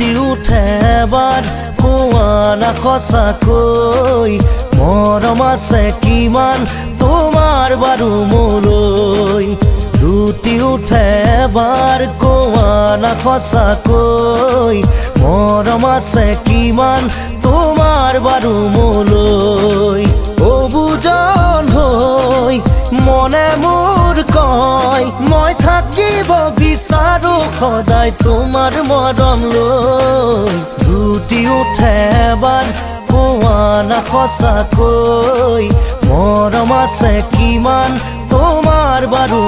লুটি উঠে এবাৰ কোৱা না সঁচাকৈ মৰম আছে কিমান তোমাৰ বাৰু মোলৈ লুটি উঠে এবাৰ কোৱা না সঁচাকৈ মৰম আছে কিমান তোমাৰ বাৰু মোলৈ অবুজন হৈ মনে মোৰ কয় মই থাকিব বিচাৰো সদায় তোমাৰ মৰম লৈ লুটি উঠে এবাৰ কোৱা না সঁচাকৈ মৰম আছে কিমান তোমাৰ বাৰু